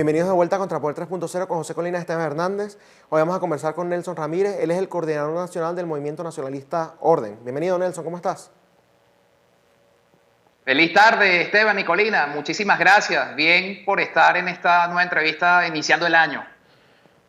Bienvenidos de vuelta a Contrapoder 3.0 con José Colina y Esteban Hernández. Hoy vamos a conversar con Nelson Ramírez. Él es el coordinador nacional del Movimiento Nacionalista Orden. Bienvenido, Nelson. ¿Cómo estás? Feliz tarde, Esteban y Colina. Muchísimas gracias. Bien por estar en esta nueva entrevista iniciando el año.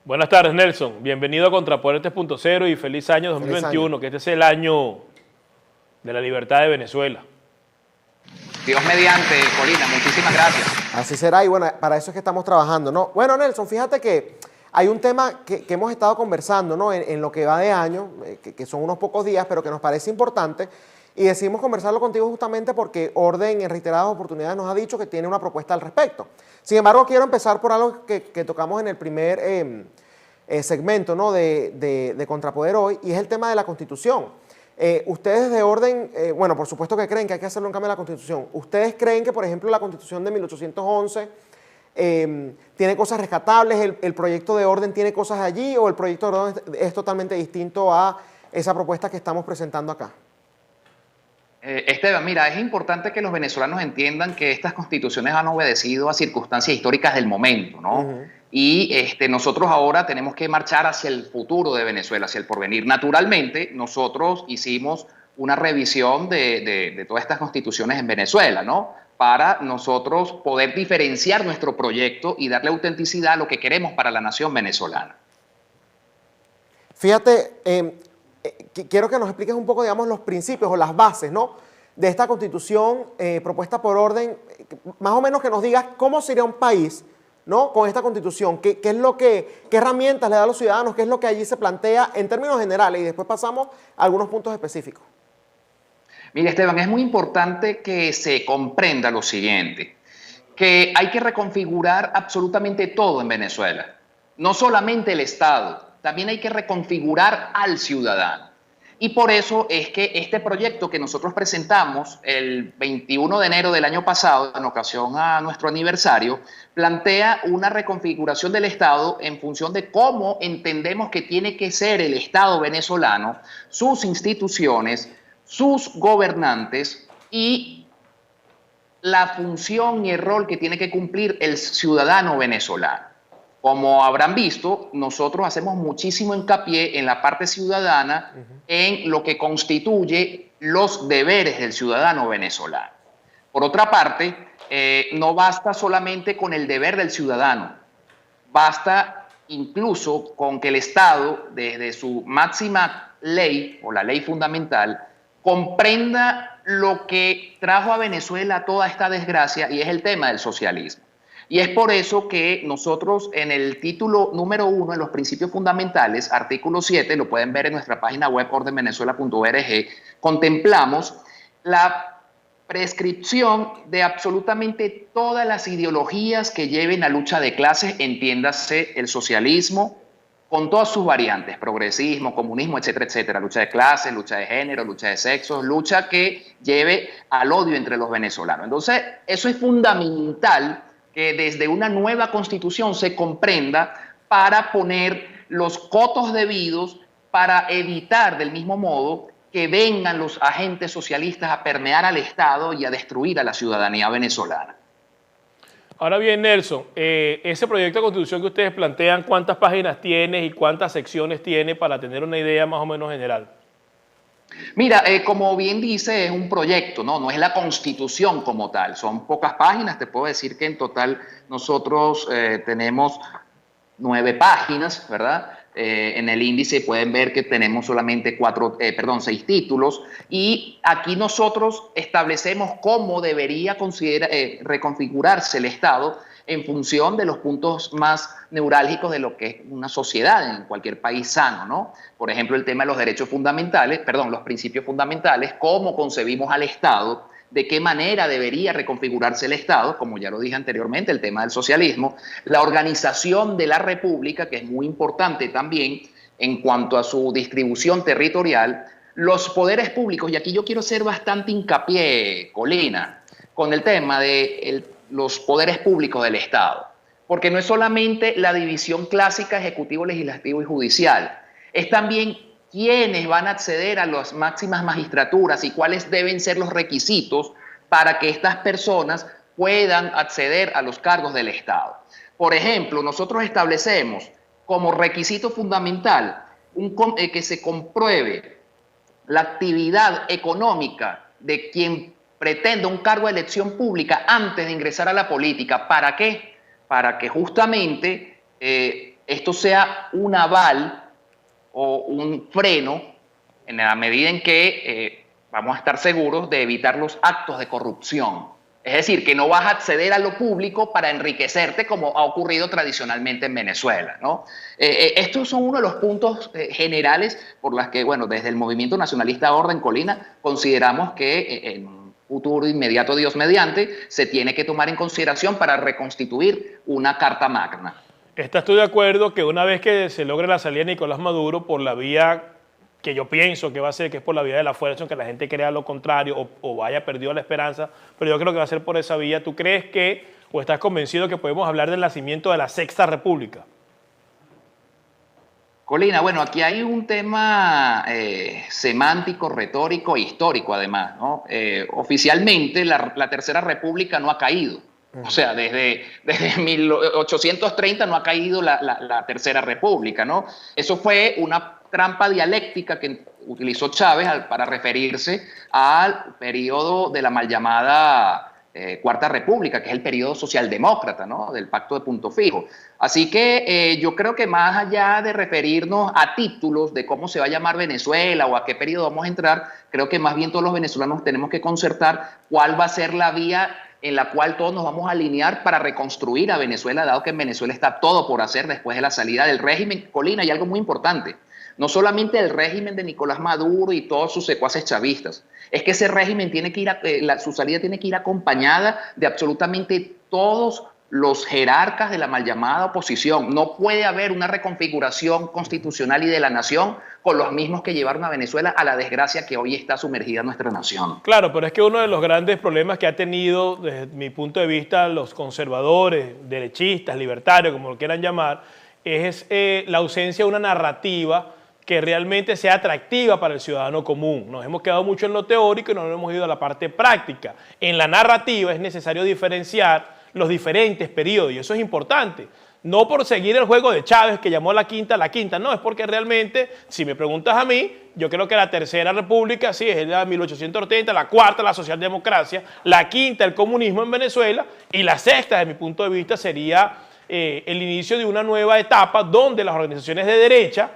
Buenas tardes, Nelson. Bienvenido a Contrapoder 3.0 y feliz año 2021, Feliz año. que este es el año de la libertad de Venezuela. Dios mediante, Colina. Muchísimas gracias. Así será y bueno, para eso es que estamos trabajando, ¿no? Bueno, Nelson, fíjate que hay un tema que hemos estado conversando, ¿no? En lo que va de año, que son unos pocos días, pero que nos parece importante. Y decidimos conversarlo contigo justamente porque Orden en reiteradas oportunidades nos ha dicho que tiene una propuesta al respecto. Sin embargo, quiero empezar por algo que tocamos en el primer segmento, ¿no? de Contrapoder hoy, y es el tema de la Constitución. Ustedes de Orden, bueno, por supuesto que creen que hay que hacerle un cambio a la Constitución. ¿Ustedes creen que, por ejemplo, la Constitución de 1811 tiene cosas rescatables, el proyecto de Orden tiene cosas allí, o el proyecto de Orden es totalmente distinto a esa propuesta que estamos presentando acá? Esteban, mira, es importante que los venezolanos entiendan que estas constituciones han obedecido a circunstancias históricas del momento, ¿no? Y nosotros ahora tenemos que marchar hacia el futuro de Venezuela, hacia el porvenir. Naturalmente, nosotros hicimos una revisión de todas estas constituciones en Venezuela, ¿no? Para nosotros poder diferenciar nuestro proyecto y darle autenticidad a lo que queremos para la nación venezolana. Fíjate, quiero que nos expliques un poco, digamos, los principios o las bases, ¿no? De esta Constitución propuesta por Orden, más o menos que nos digas cómo sería un país, ¿no? Con esta Constitución, qué herramientas le da a los ciudadanos, qué es lo que allí se plantea en términos generales y después pasamos a algunos puntos específicos. Mira, Esteban, es muy importante que se comprenda lo siguiente, que hay que reconfigurar absolutamente todo en Venezuela, no solamente el Estado, también hay que reconfigurar al ciudadano. Y por eso es que este proyecto que nosotros presentamos el 21 de enero del año pasado, en ocasión a nuestro aniversario, plantea una reconfiguración del Estado en función de cómo entendemos que tiene que ser el Estado venezolano, sus instituciones, sus gobernantes y la función y el rol que tiene que cumplir el ciudadano venezolano. Como habrán visto, nosotros hacemos muchísimo hincapié en la parte ciudadana, en lo que constituye los deberes del ciudadano venezolano. Por otra parte, no basta solamente con el deber del ciudadano, basta incluso con que el Estado, desde su máxima ley o la ley fundamental, comprenda lo que trajo a Venezuela toda esta desgracia y es el tema del socialismo. Y es por eso que nosotros en el título número 1, en los principios fundamentales, artículo 7, lo pueden ver en nuestra página web ordenvenezuela.org, contemplamos la prescripción de absolutamente todas las ideologías que lleven a lucha de clases, entiéndase el socialismo, con todas sus variantes, progresismo, comunismo, etcétera, etcétera, lucha de clases, lucha de género, lucha de sexos, lucha que lleve al odio entre los venezolanos. Entonces, eso es fundamental que desde una nueva constitución se comprenda para poner los cotos debidos para evitar del mismo modo que vengan los agentes socialistas a permear al Estado y a destruir a la ciudadanía venezolana. Ahora bien, Nelson, ese proyecto de constitución que ustedes plantean, ¿cuántas páginas tiene y cuántas secciones tiene para tener una idea más o menos general? Mira, como bien dice, es un proyecto, ¿no? No es la constitución como tal, son pocas páginas, te puedo decir que en total nosotros tenemos 9 páginas, ¿verdad? En el índice pueden ver que tenemos solamente 6 títulos y aquí nosotros establecemos cómo debería reconfigurarse el Estado en función de los puntos más neurálgicos de lo que es una sociedad en cualquier país sano, ¿no? Por ejemplo, el tema de los derechos fundamentales, los principios fundamentales, cómo concebimos al Estado, de qué manera debería reconfigurarse el Estado, como ya lo dije anteriormente, el tema del socialismo, la organización de la República, que es muy importante también en cuanto a su distribución territorial, los poderes públicos, y aquí yo quiero hacer bastante hincapié, Colina, con el tema de los poderes públicos del Estado, porque no es solamente la división clásica ejecutivo, legislativo y judicial, es también quiénes van a acceder a las máximas magistraturas y cuáles deben ser los requisitos para que estas personas puedan acceder a los cargos del Estado. Por ejemplo, nosotros establecemos como requisito fundamental que se compruebe la actividad económica de quien pretenda un cargo de elección pública antes de ingresar a la política. ¿Para qué? Para que justamente esto sea un aval o un freno en la medida en que vamos a estar seguros de evitar los actos de corrupción. Es decir, que no vas a acceder a lo público para enriquecerte como ha ocurrido tradicionalmente en Venezuela, ¿no? Estos son uno de los puntos generales por los que, bueno, desde el Movimiento Nacionalista Orden Colina consideramos que en un futuro inmediato, Dios mediante, se tiene que tomar en consideración para reconstituir una Carta Magna. ¿Estás tú de acuerdo que una vez que se logre la salida de Nicolás Maduro por la vía que yo pienso que va a ser, que es por la vía de la fuerza, aunque la gente crea lo contrario o haya perdido la esperanza, pero yo creo que va a ser por esa vía? ¿Tú crees que, o estás convencido que podemos hablar del nacimiento de la Sexta República? Colina, bueno, aquí hay un tema semántico, retórico e histórico además, ¿no? Oficialmente la Tercera República no ha caído. O sea, desde 1830 no ha caído la Tercera República, ¿no? Eso fue una trampa dialéctica que utilizó Chávez para referirse al periodo de la mal llamada Cuarta República, que es el periodo socialdemócrata, ¿no? Del Pacto de Punto Fijo. Así que yo creo que más allá de referirnos a títulos de cómo se va a llamar Venezuela o a qué periodo vamos a entrar, creo que más bien todos los venezolanos tenemos que concertar cuál va a ser la vía en la cual todos nos vamos a alinear para reconstruir a Venezuela, dado que en Venezuela está todo por hacer después de la salida del régimen. Colina, hay algo muy importante. No solamente el régimen de Nicolás Maduro y todos sus secuaces chavistas, es que ese régimen tiene que ir, su salida tiene que ir acompañada de absolutamente todos los jerarcas de la mal llamada oposición. No puede haber una reconfiguración constitucional y de la nación con los mismos que llevaron a Venezuela a la desgracia que hoy está sumergida nuestra nación. Claro, pero es que uno de los grandes problemas que ha tenido, desde mi punto de vista, los conservadores, derechistas, libertarios, como lo quieran llamar, es la ausencia de una narrativa que realmente sea atractiva para el ciudadano común. Nos hemos quedado mucho en lo teórico y no nos hemos ido a la parte práctica. En la narrativa es necesario diferenciar los diferentes periodos, y eso es importante. No por seguir el juego de Chávez, que llamó la quinta, no, es porque realmente, si me preguntas a mí, yo creo que la Tercera República, sí, es la de 1830, la cuarta, la socialdemocracia, la quinta, el comunismo en Venezuela, y la sexta, desde mi punto de vista, sería el inicio de una nueva etapa donde las organizaciones de derecha,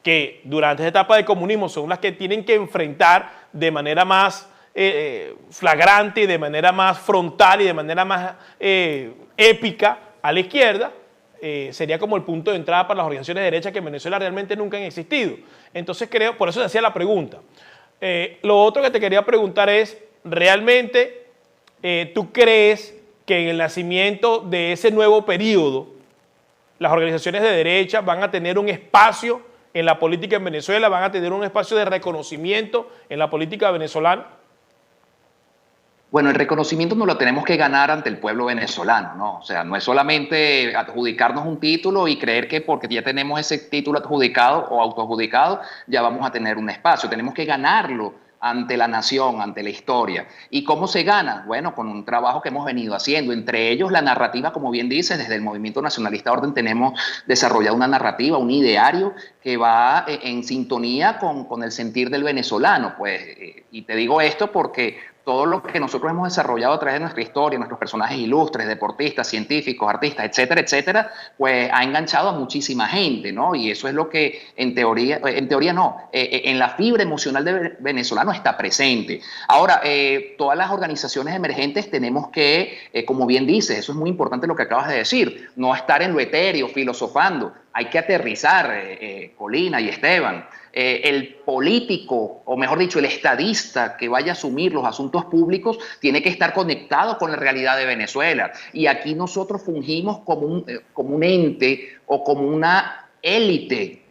que durante esta etapa de comunismo son las que tienen que enfrentar de manera más flagrante, de manera más frontal y de manera más épica a la izquierda, sería como el punto de entrada para las organizaciones de derecha que en Venezuela realmente nunca han existido. Entonces creo, por eso se hacía la pregunta. Lo otro que te quería preguntar es, ¿realmente tú crees que en el nacimiento de ese nuevo periodo las organizaciones de derecha van a tener un espacio en la política en Venezuela, van a tener un espacio de reconocimiento en la política venezolana? Bueno, el reconocimiento nos lo tenemos que ganar ante el pueblo venezolano, ¿no? O sea, no es solamente adjudicarnos un título y creer que porque ya tenemos ese título adjudicado o autoadjudicado, ya vamos a tener un espacio. Tenemos que ganarlo ante la nación, ante la historia. ¿Y cómo se gana? Bueno, con un trabajo que hemos venido haciendo, entre ellos la narrativa, como bien dices, desde el Movimiento Nacionalista Orden tenemos desarrollado una narrativa, un ideario que va en sintonía con el sentir del venezolano, pues, y te digo esto porque todo lo que nosotros hemos desarrollado a través de nuestra historia, nuestros personajes ilustres, deportistas, científicos, artistas, etcétera, pues ha enganchado a muchísima gente, ¿no? Y eso es lo que en teoría no, en la fibra emocional del venezolano está presente. Ahora, todas las organizaciones emergentes tenemos que, como bien dices, eso es muy importante lo que acabas de decir, no estar en lo etéreo, filosofando, hay que aterrizar, Colina y Esteban. El político, o mejor dicho, el estadista que vaya a asumir los asuntos públicos tiene que estar conectado con la realidad de Venezuela. Y aquí nosotros fungimos como un ente o como una élite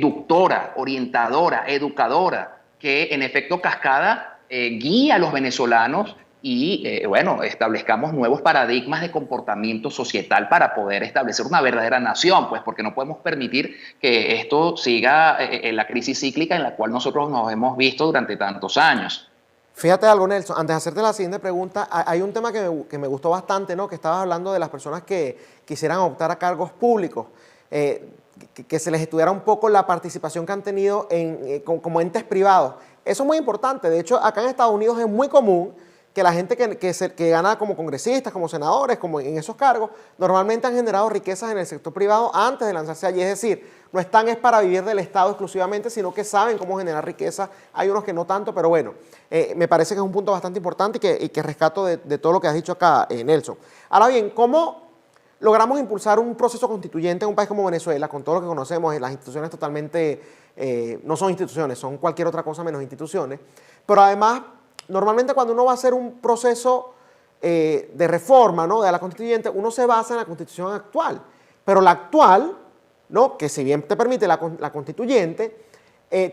ductora, orientadora, educadora, que en efecto cascada guía a los venezolanos y, bueno, establezcamos nuevos paradigmas de comportamiento societal para poder establecer una verdadera nación, pues porque no podemos permitir que esto siga en la crisis cíclica en la cual nosotros nos hemos visto durante tantos años. Fíjate algo, Nelson, antes de hacerte la siguiente pregunta, hay un tema que me gustó bastante, ¿no? Que estabas hablando de las personas que quisieran optar a cargos públicos, que se les estudiara un poco la participación que han tenido como entes privados. Eso es muy importante. De hecho, acá en Estados Unidos es muy común que la gente que gana como congresistas, como senadores, como en esos cargos, normalmente han generado riquezas en el sector privado antes de lanzarse allí. Es decir, no están para vivir del Estado exclusivamente, sino que saben cómo generar riqueza. Hay unos que no tanto, pero bueno, me parece que es un punto bastante importante y que rescato de todo lo que has dicho acá, Nelson. Ahora bien, ¿cómo logramos impulsar un proceso constituyente en un país como Venezuela, con todo lo que conocemos, las instituciones totalmente, no son instituciones, son cualquier otra cosa menos instituciones, pero además, normalmente cuando uno va a hacer un proceso de reforma, ¿no?, de la constituyente, uno se basa en la constitución actual, pero la actual, ¿no?, que si bien te permite la constituyente,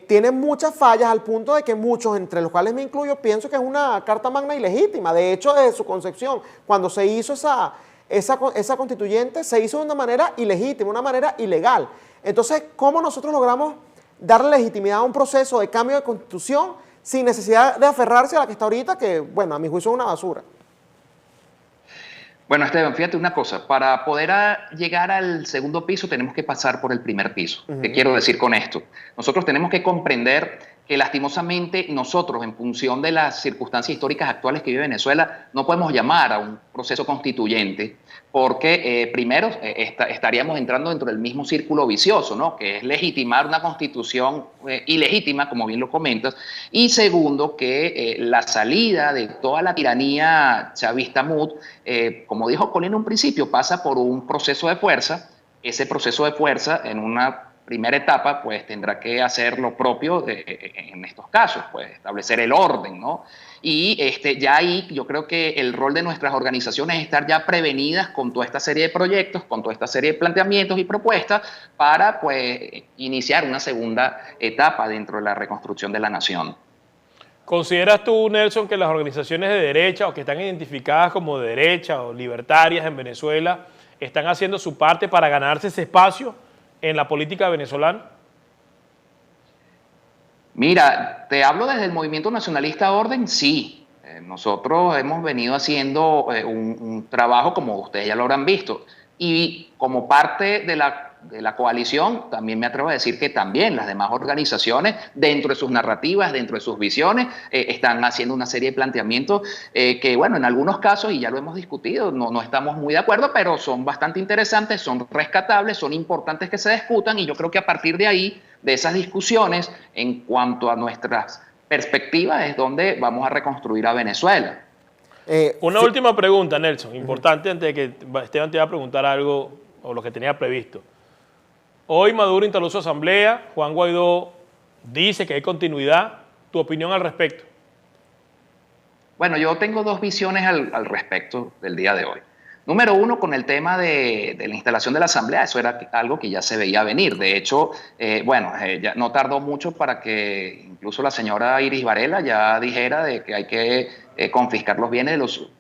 tiene muchas fallas al punto de que muchos, entre los cuales me incluyo, pienso que es una carta magna ilegítima. De hecho, desde su concepción, cuando se hizo esa constituyente, se hizo de una manera ilegítima, una manera ilegal. Entonces, ¿cómo nosotros logramos darle legitimidad a un proceso de cambio de constitución sin necesidad de aferrarse a la que está ahorita, que, bueno, a mi juicio es una basura? Bueno, Esteban, fíjate una cosa, para poder llegar al segundo piso tenemos que pasar por el primer piso. ¿Qué quiero decir con esto? Nosotros tenemos que comprender que lastimosamente nosotros, en función de las circunstancias históricas actuales que vive Venezuela, no podemos llamar a un proceso constituyente porque primero estaríamos entrando dentro del mismo círculo vicioso, ¿no?, que es legitimar una constitución ilegítima, como bien lo comentas, y segundo, que la salida de toda la tiranía chavista MUD, como dijo Colina en un principio, pasa por un proceso de fuerza. Ese proceso de fuerza, en una primera etapa, pues tendrá que hacer lo propio en estos casos, pues establecer el orden, ¿no? Y ya ahí yo creo que el rol de nuestras organizaciones es estar ya prevenidas con toda esta serie de proyectos, con toda esta serie de planteamientos y propuestas para, pues, iniciar una segunda etapa dentro de la reconstrucción de la nación. ¿Consideras tú, Nelson, que las organizaciones de derecha o que están identificadas como de derecha o libertarias en Venezuela están haciendo su parte para ganarse ese espacio en la política venezolana? Mira, te hablo desde el Movimiento Nacionalista Orden, sí. Nosotros hemos venido haciendo un trabajo, como ustedes ya lo habrán visto, y como parte de la coalición, también me atrevo a decir que también las demás organizaciones, dentro de sus narrativas, dentro de sus visiones, están haciendo una serie de planteamientos que, bueno, en algunos casos, y ya lo hemos discutido, no estamos muy de acuerdo, pero son bastante interesantes, son rescatables, son importantes que se discutan, y yo creo que a partir de ahí, de esas discusiones, en cuanto a nuestras perspectivas, es donde vamos a reconstruir a Venezuela. Una última pregunta, Nelson, importante, antes de que Esteban te iba a preguntar algo o lo que tenía previsto. Hoy Maduro instaló su asamblea, Juan Guaidó dice que hay continuidad. ¿Tu opinión al respecto? Bueno, yo tengo dos visiones al respecto del día de hoy. Número uno, con el tema de la instalación de la asamblea, eso era algo que ya se veía venir. De hecho, ya no tardó mucho para que incluso la señora Iris Varela ya dijera de que hay que confiscar los bienes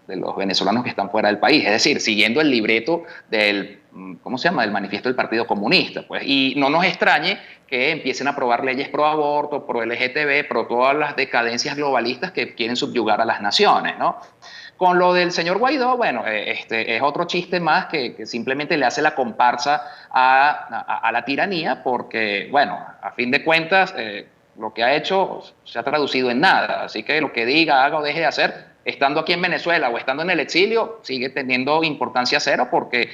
de los venezolanos que están fuera del país. Es decir, siguiendo el libreto del, ¿cómo se llama?, del manifiesto del Partido Comunista. Pues. Y no nos extrañe que empiecen a aprobar leyes pro aborto, pro LGTB, pro todas las decadencias globalistas que quieren subyugar a las naciones, ¿no? Con lo del señor Guaidó, bueno, es otro chiste más que simplemente le hace la comparsa a la tiranía porque, bueno, a fin de cuentas, lo que ha hecho se ha traducido en nada. Así que lo que diga, haga o deje de hacer, estando aquí en Venezuela o estando en el exilio, sigue teniendo importancia cero porque,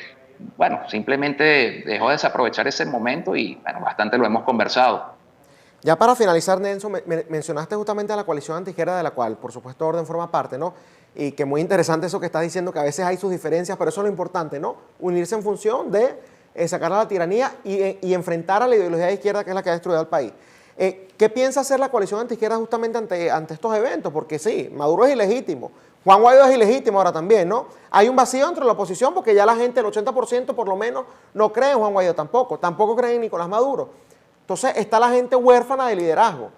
bueno, simplemente dejó de desaprovechar ese momento y, bueno, bastante lo hemos conversado. Ya para finalizar, Nelson, mencionaste justamente a la coalición antiizquierda, de la cual, por supuesto, Orden forma parte, ¿no? Y que muy interesante eso que estás diciendo, que a veces hay sus diferencias, pero eso es lo importante, ¿no? Unirse en función de sacar a la tiranía y enfrentar a la ideología de izquierda, que es la que ha destruido al país. ¿Qué piensa hacer la coalición antiizquierda justamente ante estos eventos? Porque sí, Maduro es ilegítimo, Juan Guaidó es ilegítimo ahora también, ¿no? Hay un vacío entre la oposición porque ya la gente, el 80% por lo menos, no cree en Juan Guaidó tampoco creen en Nicolás Maduro. Entonces está la gente huérfana de liderazgo.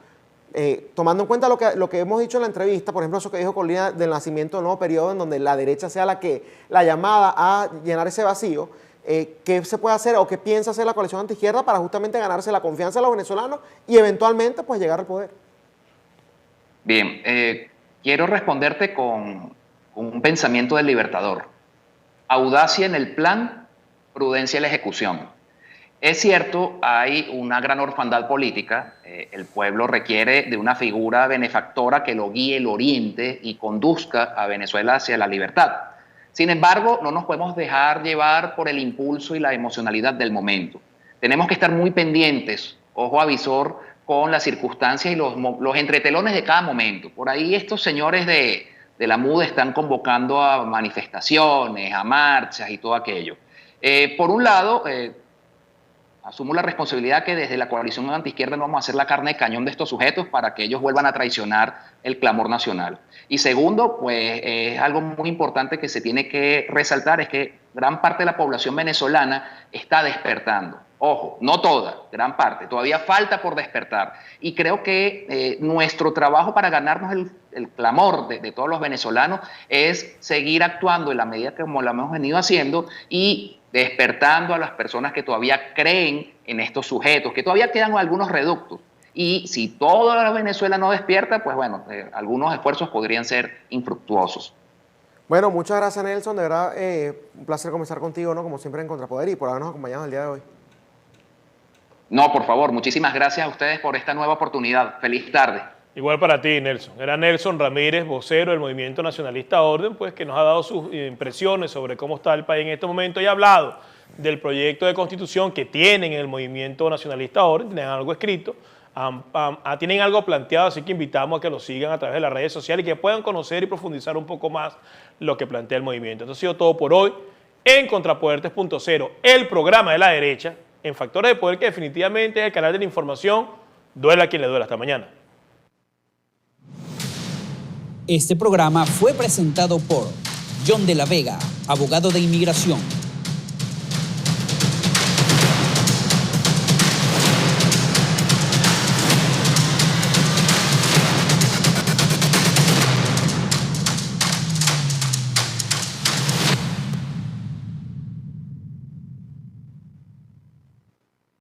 Tomando en cuenta lo que hemos dicho en la entrevista, por ejemplo, eso que dijo Colina del nacimiento del nuevo periodo, en donde la derecha sea la llamada a llenar ese vacío, ¿qué se puede hacer o qué piensa hacer la coalición antiizquierda para justamente ganarse la confianza de los venezolanos y eventualmente pues llegar al poder? Bien, quiero responderte con un pensamiento del Libertador. Audacia en el plan, prudencia en la ejecución. Es cierto, hay una gran orfandad política. El pueblo requiere de una figura benefactora que lo guíe, lo oriente y conduzca a Venezuela hacia la libertad. Sin embargo, no nos podemos dejar llevar por el impulso y la emocionalidad del momento. Tenemos que estar muy pendientes, ojo avisor, con las circunstancias y los entretelones de cada momento. Por ahí estos señores de la MUD están convocando a manifestaciones, a marchas y todo aquello. Por un lado, asumo la responsabilidad que desde la coalición antiizquierda no vamos a hacer la carne de cañón de estos sujetos para que ellos vuelvan a traicionar el clamor nacional. Y segundo, pues es algo muy importante que se tiene que resaltar, es que gran parte de la población venezolana está despertando. Ojo, no toda, gran parte, todavía falta por despertar. Y creo que nuestro trabajo para ganarnos el clamor de todos los venezolanos es seguir actuando en la medida que como lo hemos venido haciendo y despertando a las personas que todavía creen en estos sujetos, que todavía quedan algunos reductos. Y si toda la Venezuela no despierta, pues bueno, algunos esfuerzos podrían ser infructuosos. Bueno, muchas gracias, Nelson. De verdad, un placer conversar contigo, ¿no? Como siempre en Contrapoder y por habernos acompañado el día de hoy. No, por favor, muchísimas gracias a ustedes por esta nueva oportunidad. Feliz tarde. Igual para ti, Nelson. Era Nelson Ramírez, vocero del Movimiento Nacionalista Orden, pues que nos ha dado sus impresiones sobre cómo está el país en este momento y ha hablado del proyecto de constitución que tienen en el Movimiento Nacionalista Orden, tienen algo escrito, tienen algo planteado, así que invitamos a que lo sigan a través de las redes sociales y que puedan conocer y profundizar un poco más lo que plantea el movimiento. Esto ha sido todo por hoy en Contrapoder 3.0, el programa de la derecha, en Factores de Poder, que definitivamente es el canal de la información. Duela a quien le duela. Hasta mañana. Este programa fue presentado por John de la Vega, abogado de inmigración.